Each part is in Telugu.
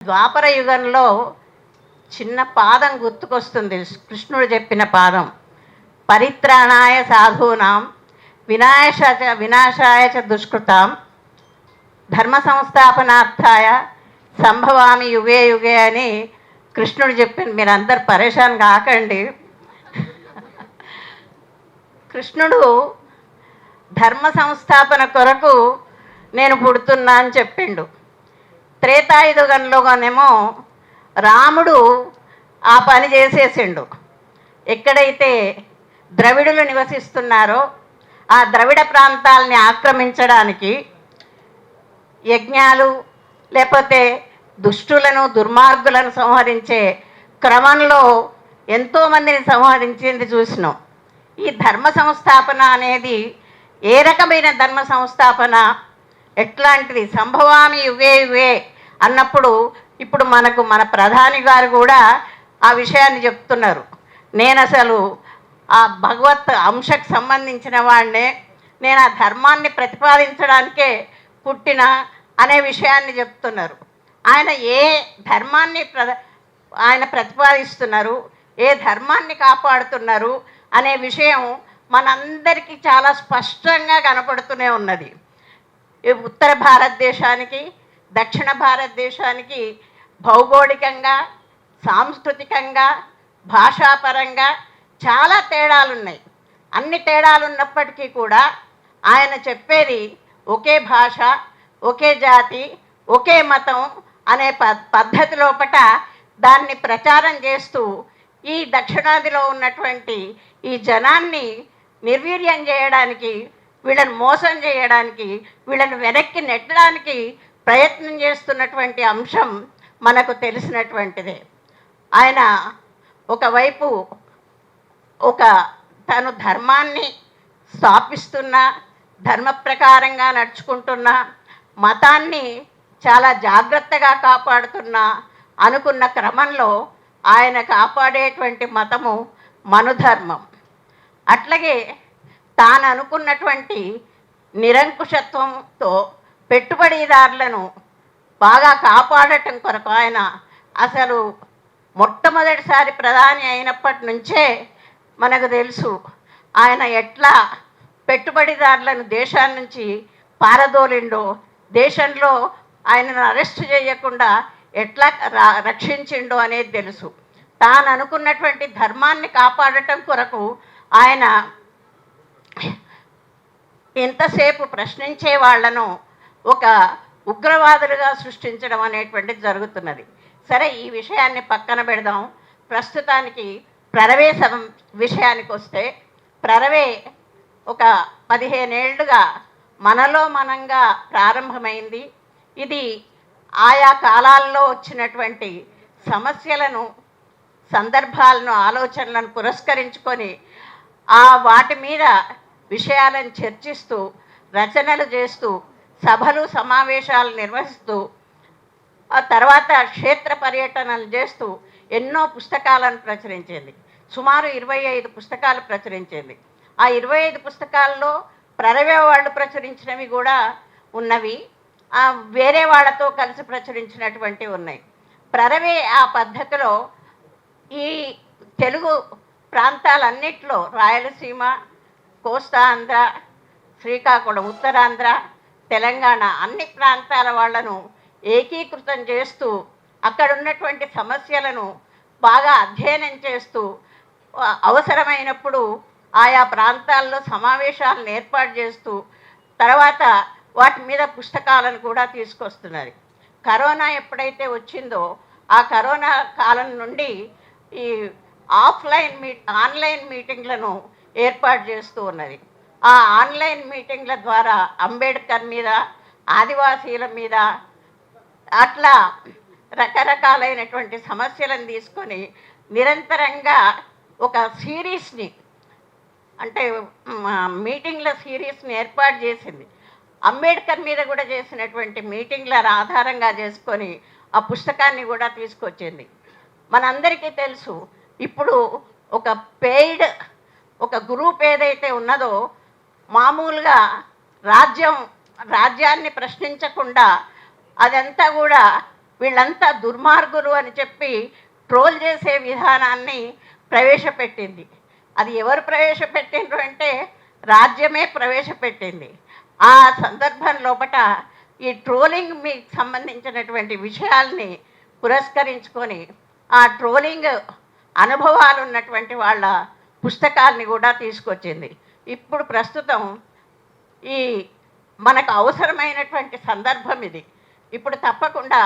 ద్వాపర యుగంలో చిన్న పాదం గుర్తుకొస్తుంది. కృష్ణుడు చెప్పిన పాదం, పరిత్రాణాయ సాధూనాం వినాశాయ చ దుష్కృతాం ధర్మ సంస్థాపనార్థాయ సంభవామి యుగే యుగే అని కృష్ణుడు చెప్పింది. మీరు అందరు పరేషాన్ కాకండి. కృష్ణుడు ధర్మ సంస్థాపన కొరకు నేను పుడుతున్నా అని చెప్పిండు. త్రేతాయుగంలోనేమో రాముడు ఆ పని చేసేసిండు. ఎక్కడైతే ద్రవిడులు నివసిస్తున్నారో ఆ ద్రవిడ ప్రాంతాలని ఆక్రమించడానికి యజ్ఞాలు లేకపోతే దుష్టులను దుర్మార్గులను సంహరించే క్రమంలో ఎంతోమందిని సంహరించింది చూసినాం. ఈ ధర్మ సంస్థాపన అనేది ఏ రకమైన ధర్మ సంస్థాపన, ఎట్లాంటిది? సంభవామి యుగే యుగే అన్నప్పుడు ఇప్పుడు మనకు మన ప్రధాని గారు కూడా ఆ విషయాన్ని చెప్తున్నారు. నేను అసలు ఆ భగవత్ అంశకు సంబంధించిన వాడినే, నేను ఆ ధర్మాన్ని ప్రతిపాదించడానికే పుట్టిన అనే విషయాన్ని చెప్తున్నారు. ఆయన ఏ ధర్మాన్ని ఆయన ప్రతిపాదిస్తున్నారు, ఏ ధర్మాన్ని కాపాడుతున్నారు అనే విషయం మనందరికీ చాలా స్పష్టంగా కనపడుతూనే ఉన్నది. ఉత్తర భారతదేశానికి దక్షిణ భారతదేశానికి భౌగోళికంగా, సాంస్కృతికంగా, భాషాపరంగా చాలా తేడాలున్నాయి. అన్ని తేడాలు ఉన్నప్పటికీ కూడా ఆయన చెప్పేది ఒకే భాష, ఒకే జాతి, ఒకే మతం అనే పద్ధతి లోపట దాన్ని ప్రచారం చేస్తూ ఈ దక్షిణాదిలో ఉన్నటువంటి ఈ జనాన్ని నిర్వీర్యం చేయడానికి, వీళ్ళని మోసం చేయడానికి, వీళ్ళని వెనక్కి నెట్టడానికి ప్రయత్నం చేస్తున్నటువంటి అంశం మనకు తెలిసినటువంటిదే. ఆయన ఒకవైపు తను ధర్మాన్ని స్థాపిస్తున్న, ధర్మ ప్రకారంగా నడుచుకుంటున్న, మతాన్ని చాలా జాగ్రత్తగా కాపాడుతున్న అనుకున్న క్రమంలో ఆయన కాపాడేటువంటి మతము మనుధర్మం. అట్లాగే తాను అనుకున్నటువంటి నిరంకుశత్వంతో పెట్టుబడిదారులను బాగా కాపాడటం కొరకు ఆయన అసలు మొట్టమొదటిసారి ప్రధాని అయినప్పటి నుంచే మనకు తెలుసు ఆయన ఎట్లా పెట్టుబడిదారులను దేశాల నుంచి పారదోలిండో, దేశంలో ఆయనను అరెస్ట్ చేయకుండా ఎట్లా రక్షించిండో అనేది తెలుసు. తాను అనుకున్నటువంటి ధర్మాన్ని కాపాడటం కొరకు ఆయన ఎంతసేపు ప్రశ్నించే వాళ్లను ఒక ఉగ్రవాదులుగా సృష్టించడం అనేటువంటిది జరుగుతున్నది. సరే, ఈ విషయాన్ని పక్కన పెడదాం. ప్రస్తుతానికి ప్రరవే విషయానికి వస్తే, ప్రరవే ఒక 15 ఏళ్ళుగా మనలో మనంగా ప్రారంభమైంది. ఇది ఆయా కాలాల్లో వచ్చినటువంటి సమస్యలను, సందర్భాలను, ఆలోచనలను పురస్కరించుకొని వాటి మీద విషయాలను చర్చిస్తూ, రచనలు చేస్తూ, సభలు సమావేశాలు నిర్వహిస్తూ, ఆ తర్వాత క్షేత్ర పర్యటనలు చేస్తూ ఎన్నో పుస్తకాలను ప్రచురించింది. సుమారు 25 పుస్తకాలు ప్రచురించింది. ఆ 25 పుస్తకాల్లో ప్రరవే వాళ్ళు ప్రచురించినవి కూడా ఉన్నవి, వేరే వాళ్ళతో కలిసి ప్రచురించినటువంటివి ఉన్నాయి. ప్రరవే ఆ పద్ధతిలో ఈ తెలుగు ప్రాంతాలన్నిట్లో, రాయలసీమ, కోస్తాంధ్ర, శ్రీకాకుళం, ఉత్తరాంధ్ర, తెలంగాణ అన్ని ప్రాంతాల వాళ్లను ఏకీకృతం చేస్తూ అక్కడ ఉన్నటువంటి సమస్యలను బాగా అధ్యయనం చేస్తూ అవసరమైనప్పుడు ఆయా ప్రాంతాల్లో సమావేశాలను ఏర్పాటు చేస్తూ తర్వాత వాటి మీద పుస్తకాలను కూడా తీసుకొస్తున్నది. కరోనా ఎప్పుడైతే వచ్చిందో ఆ కరోనా కాలం నుండి ఈ ఆన్లైన్ మీటింగ్లను ఏర్పాటు చేస్తూ ఉన్నది. ఆ ఆన్లైన్ మీటింగ్ల ద్వారా అంబేద్కర్ మీద, ఆదివాసీల మీద, అట్లా రకరకాలైనటువంటి సమస్యలను తీసుకొని నిరంతరంగా ఒక సిరీస్ని, అంటే మీటింగ్ల సిరీస్ని ఏర్పాటు చేసింది. అంబేద్కర్ మీద కూడా చేసినటువంటి మీటింగ్ల ఆధారంగా చేసుకొని ఆ పుస్తకాన్ని కూడా తీసుకొచ్చింది. మనందరికీ తెలుసు, ఇప్పుడు ఒక పెయిడ్ ఒక గ్రూప్ ఏదైతే ఉన్నదో, మామూలుగా రాజ్యాన్ని ప్రశ్నించకుండా అదంతా కూడా వీళ్ళంతా దుర్మార్గులు అని చెప్పి ట్రోల్ చేసే విధానాన్ని ప్రవేశపెట్టింది. అది ఎవరు ప్రవేశపెట్టిండ్రు అంటే రాజ్యమే ప్రవేశపెట్టింది. ఆ సందర్భం లోపట ఈ ట్రోలింగ్ మీకు సంబంధించినటువంటి విషయాల్ని పురస్కరించుకొని ఆ ట్రోలింగ్ అనుభవాలు ఉన్నటువంటి వాళ్ళ పుస్తకాల్ని కూడా తీసుకొచ్చింది. ఇప్పుడు ప్రస్తుతం ఈ మనకు అవసరమైనటువంటి సందర్భం ఇది. ఇప్పుడు తప్పకుండా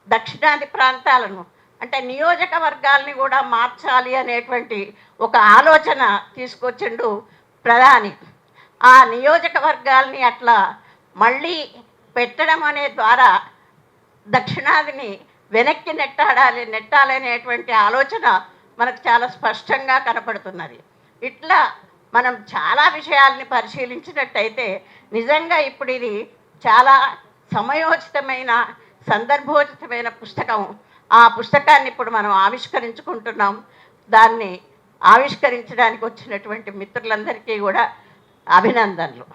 దక్షిణాది ప్రాంతాలను అంటే నియోజకవర్గాల్ని కూడా మార్చాలి అనేటువంటి ఒక ఆలోచన తీసుకొచ్చిండు ప్రధాని. ఆ నియోజకవర్గాల్ని అట్లా మళ్ళీ పెట్టడం అనే ద్వారా దక్షిణాదిని వెనక్కి నెట్టాలనేటువంటి ఆలోచన మనకు చాలా స్పష్టంగా కనపడుతున్నది. ఇట్లా మనం చాలా విషయాల్ని పరిశీలించినట్టయితే నిజంగా ఇప్పుడు ఇది చాలా సమయోచితమైన సందర్భోచితమైన పుస్తకం. ఆ పుస్తకాన్ని ఇప్పుడు మనం ఆవిష్కరించుకుంటున్నాం. దాన్ని ఆవిష్కరించడానికి వచ్చినటువంటి మిత్రులందరికీ కూడా అభినందనలు.